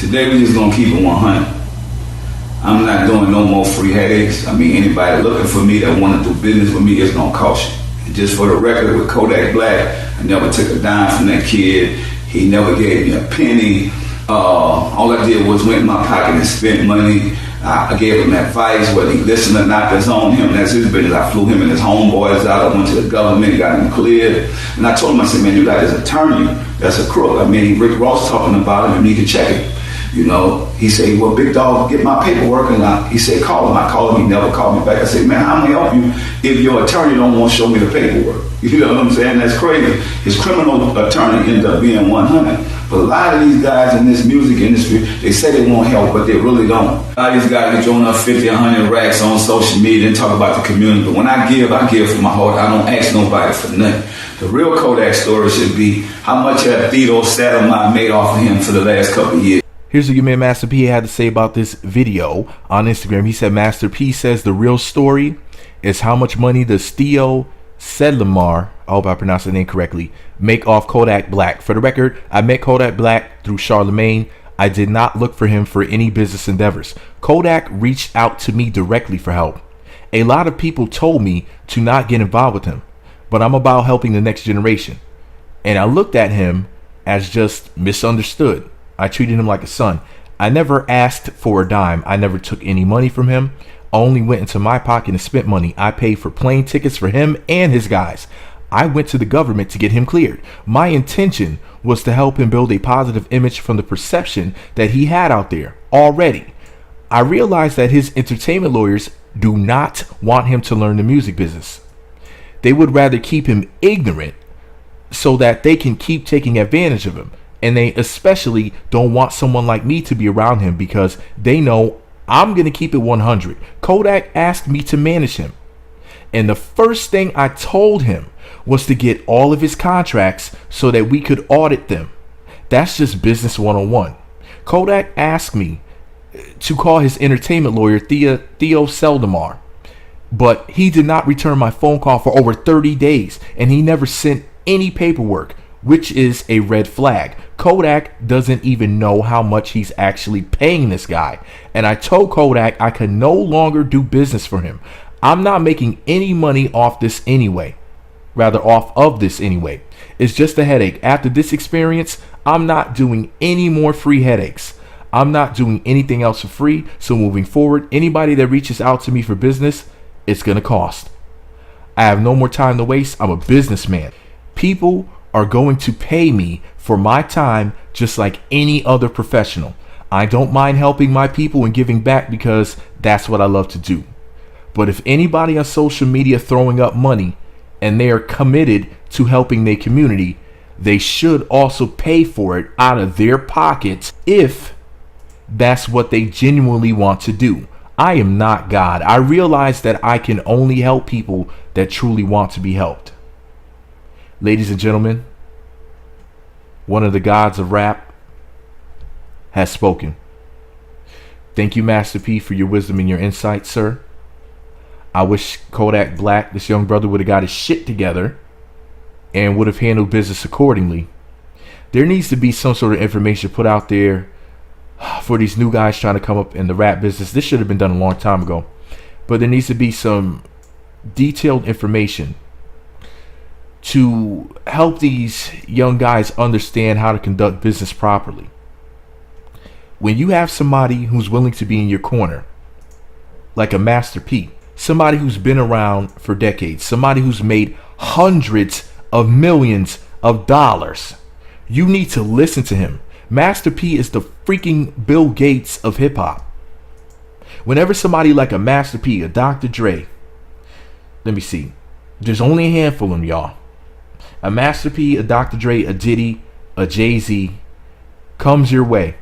Today we just gonna keep it 100. I'm not doing no more free headaches. I mean, anybody looking for me that want to do business with me, it's gonna cost you. And just for the record, with Kodak Black, I never took a dime from that kid. He never gave me a penny. All I did was went in my pocket and spent money. I gave him advice, whether he listened or not, that's on him. That's his business. I flew him and his homeboys out. I went to the government, got him cleared. And I told him, I said, man, you got this attorney that's a crook. I mean, Rick Ross talking about him, you need to check him. You know, he said, well, big dog, get my paperwork. And he said, call him. I called him. He never called me back. I said, man, I'm going to help you if your attorney don't want to show me the paperwork. You know what I'm saying? That's crazy. His criminal attorney ended up being 100. But a lot of these guys in this music industry, they say they want help, but they really don't. A lot of these guys get throwing up 50, 100 racks on social media and talk about the community. But when I give from my heart. I don't ask nobody for nothing. The real Kodak story should be how much have Theodore Saddlemeyer made off of him for the last couple of years. Here's what your man Master P had to say about this video on Instagram. He said, Master P says the real story is how much money does Theo Saddlemeyer, I hope I pronounced the name correctly, make off Kodak Black. For the record, I met Kodak Black through Charlemagne. I did not look for him for any business endeavors. Kodak reached out to me directly for help. A lot of people told me to not get involved with him, but I'm about helping the next generation. And I looked at him as just misunderstood. I treated him like a son. I never asked for a dime. I never took any money from him. I only went into my pocket and spent money. I paid for plane tickets for him and his guys. I went to the government to get him cleared. My intention was to help him build a positive image from the perception that he had out there already. I realized that his entertainment lawyers do not want him to learn the music business. They would rather keep him ignorant so that they can keep taking advantage of him. And they especially don't want someone like me to be around him because they know I'm going to keep it 100. Kodak asked me to manage him. And the first thing I told him was to get all of his contracts so that we could audit them. That's just business 101. Kodak asked me to call his entertainment lawyer, Theo Saddlemeyer. But he did not return my phone call for over 30 days. And he never sent any paperwork, which is a red flag. Kodak doesn't even know how much he's actually paying this guy. And I told Kodak I could no longer do business for him. I'm not making any money off this anyway. Rather, off of this anyway. It's just a headache. After this experience, I'm not doing any more free headaches. I'm not doing anything else for free. So moving forward, anybody that reaches out to me for business, it's going to cost. I have no more time to waste. I'm a businessman. People are going to pay me for my time just like any other professional. I don't mind helping my people and giving back because that's what I love to do. But if anybody on social media throwing up money and they are committed to helping their community, they should also pay for it out of their pockets if that's what they genuinely want to do. I am not God. I realize that I can only help people that truly want to be helped. Ladies and gentlemen, one of the gods of rap has spoken. Thank you, Master P, for your wisdom and your insight, sir. I wish Kodak Black, this young brother, would have got his shit together and would have handled business accordingly. There needs to be some sort of information put out there for these new guys trying to come up in the rap business. This should have been done a long time ago. But there needs to be some detailed information to help these young guys understand how to conduct business properly. When you have somebody who's willing to be in your corner, like a Master P, somebody who's been around for decades, somebody who's made hundreds of millions of dollars, you need to listen to him. Master P is the freaking Bill Gates of hip hop. Whenever somebody like a Master P, a Dr. Dre, let me see, there's only a handful of them, y'all. A Master P, a Dr. Dre, a Diddy, a Jay-Z comes your way,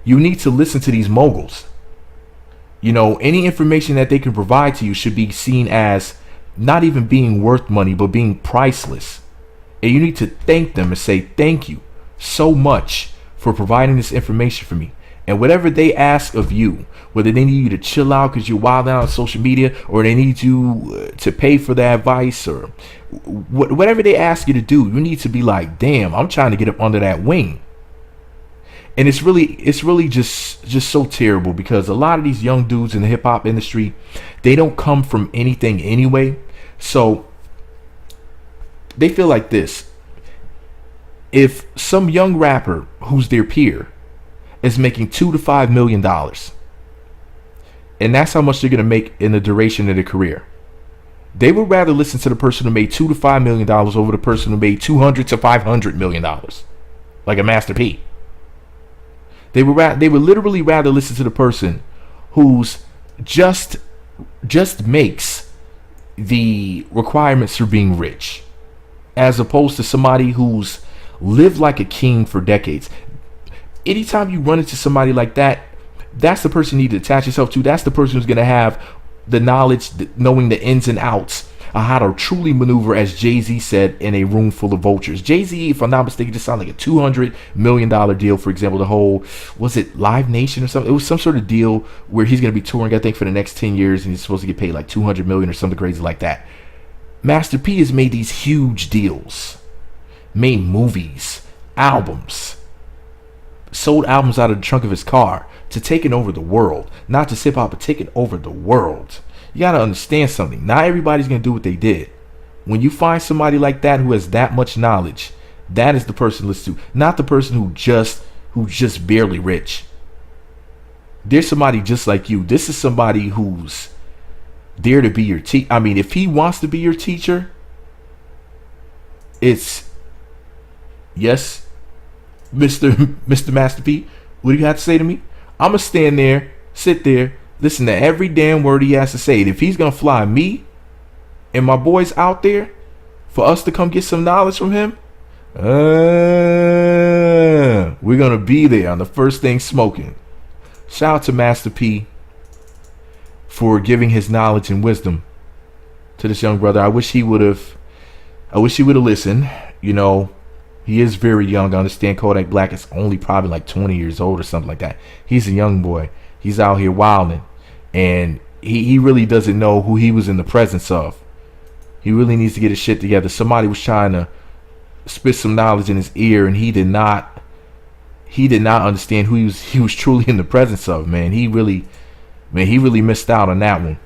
you need to listen to these moguls. You know, any information that they can provide to you should be seen as not even being worth money, but being priceless. And you need to thank them and say, thank you so much for providing this information for me. And whatever they ask of you, whether they need you to chill out because you're wild out on social media, or they need you to pay for the advice, or whatever they ask you to do, you need to be like, damn, I'm trying to get up under that wing. And it's really just so terrible, because a lot of these young dudes in the hip hop industry, they don't come from anything anyway. So they feel like this: if some young rapper who's their peer is making $2 to $5 million, and that's how much they're gonna make in the duration of their career, they would rather listen to the person who made $2 to $5 million over the person who made $200 to $500 million, like a Master P. They would literally rather listen to the person who's just makes the requirements for being rich, as opposed to somebody who's lived like a king for decades. Anytime you run into somebody like that, that's the person you need to attach yourself to. That's the person who's going to have the knowledge, knowing the ins and outs of how to truly maneuver, as Jay-Z said, in a room full of vultures. Jay-Z, if I'm not mistaken, just sounded like a $200 million deal. For example, the whole, was it Live Nation or something? It was some sort of deal where he's going to be touring, I think, for the next 10 years, and he's supposed to get paid like $200 million or something crazy like that. Master P has made these huge deals, made movies, albums, sold albums out of the trunk of his car, to taking over the world. Not just hip hop, but taking over the world. You gotta understand something. Not everybody's gonna do what they did. When you find somebody like that who has that much knowledge, that is the person to listen to, not the person who's just barely rich. There's somebody just like you. This is somebody who's there to be your teacher. I mean, if he wants to be your teacher, it's yes, Mr. Master P. What do you have to say to me? I'm gonna stand there, sit there, listen to every damn word he has to say. And if he's gonna fly me and my boys out there for us to come get some knowledge from him, we're gonna be there on the first thing smoking. Shout out to Master P for giving his knowledge and wisdom to this young brother. I wish he would have listened. You know, he is very young. I understand Kodak Black is only probably like 20 years old or something like that. He's a young boy. He's out here wilding, and he really doesn't know who he was in the presence of. He really needs to get his shit together. Somebody was trying to spit some knowledge in his ear, and he did not understand who he was truly in the presence of. He really missed out on that one.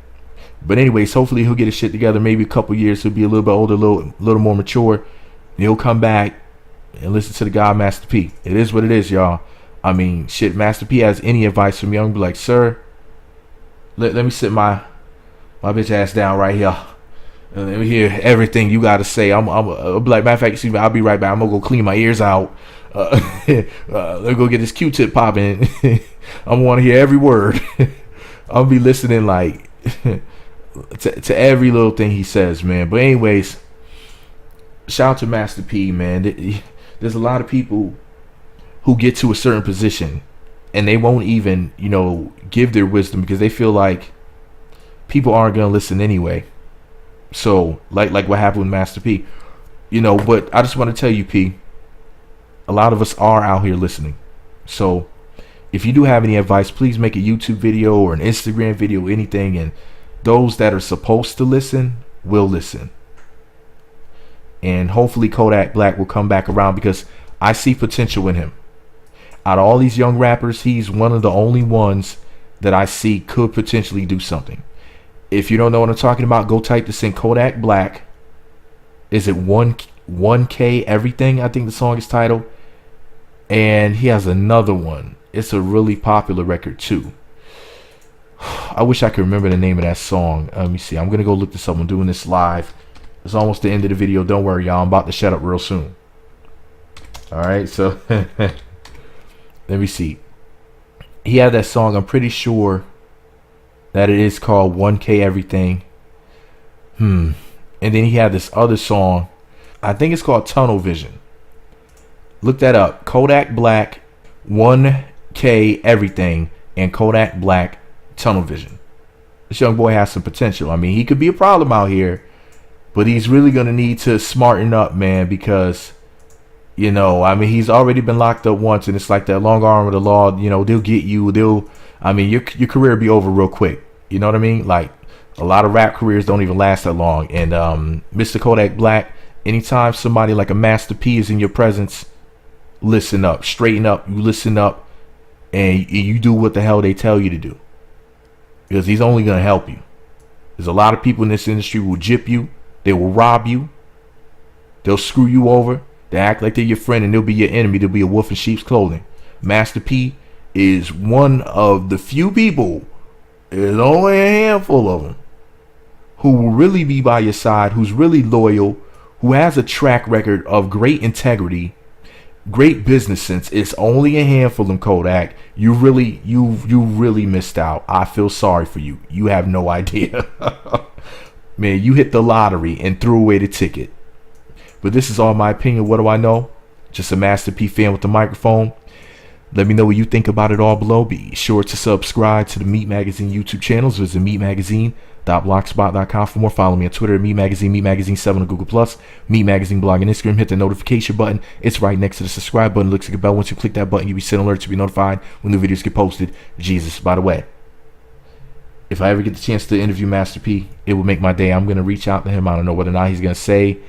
But anyways, hopefully he'll get his shit together. Maybe a couple years, he'll be a little bit older, a little more mature, and he'll come back and listen to the God Master P. It is what it is, y'all. I mean, shit, Master P has any advice from young, be like, sir, let me sit my bitch ass down right here. And let me hear everything you got to say. I'm like, matter of fact, excuse me, I'll be right back. I'm going to go clean my ears out. Let me go get this Q-tip popping. I want to hear every word. I'll be listening like to every little thing he says, man. But anyways, shout out to Master P, man. There's a lot of people who get to a certain position and they won't even, give their wisdom because they feel like people aren't going to listen anyway. So like what happened with Master P, but I just want to tell you, P, a lot of us are out here listening. So if you do have any advice, please make a YouTube video or an Instagram video, anything. And those that are supposed to listen will listen. And hopefully Kodak Black will come back around because I see potential in him. Out of all these young rappers, he's one of the only ones that I see could potentially do something. If you don't know what I'm talking about, go type this in. Kodak Black. Is it 1K Everything? I think the song is titled. And he has another one. It's a really popular record too. I wish I could remember the name of that song. Let me see. I'm going to go look this up. I'm doing this live. It's almost the end of the video. Don't worry, y'all. I'm about to shut up real soon. Alright, so let me see. He had that song. I'm pretty sure that it is called 1K Everything. And then he had this other song. I think it's called Tunnel Vision. Look that up. Kodak Black 1K Everything and Kodak Black Tunnel Vision. This young boy has some potential. I mean, he could be a problem out here, but he's really going to need to smarten up, man, because, he's already been locked up once, and it's like that long arm of the law. They'll get you. Your career will be over real quick. You know what I mean? Like, a lot of rap careers don't even last that long. And Mr. Kodak Black, anytime somebody like a Master P is in your presence, listen up, straighten up, you listen up, and you do what the hell they tell you to do. Because he's only going to help you. There's a lot of people in this industry who will gyp you. They will rob you. They'll screw you over. They act like they're your friend and they'll be your enemy. They'll be a wolf in sheep's clothing. Master P is one of the few people, there's only a handful of them, who will really be by your side, who's really loyal, who has a track record of great integrity, great business sense. It's only a handful in Kodak. You really missed out. I feel sorry for you. You have no idea. Man, you hit the lottery and threw away the ticket. But this is all my opinion. What do I know? Just a Master P fan with the microphone. Let me know what you think about it all below. Be sure to subscribe to the Meat Magazine YouTube channels. Visit meatmagazine.blogspot.com for more. Follow me on Twitter at Meat Magazine, Meat Magazine 7 on Google+, Meat Magazine blog and Instagram. Hit the notification button. It's right next to the subscribe button. Looks like a bell. Once you click that button, you'll be sent alerts to be notified when new videos get posted. Jesus, by the way, if I ever get the chance to interview Master P, it would make my day. I'm going to reach out to him. I don't know what or not he's going to say.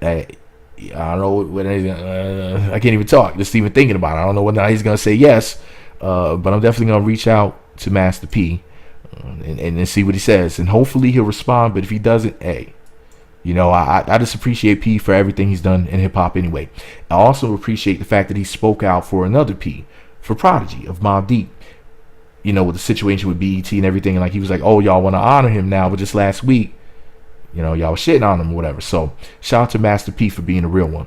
I don't know what I can't even talk. Just even thinking about it. I don't know whether he's gonna say yes, but I'm definitely gonna reach out to Master P and see what he says, and hopefully he'll respond. But if he doesn't, hey, you know, I just appreciate P for everything he's done in hip hop. Anyway, I also appreciate the fact that he spoke out for another P, for Prodigy of Mobb Deep. You know, with the situation with BET and everything, and like he was like, oh, y'all want to honor him now, but just last week, you know, y'all was shitting on him or whatever. So shout out to Master P for being a real one.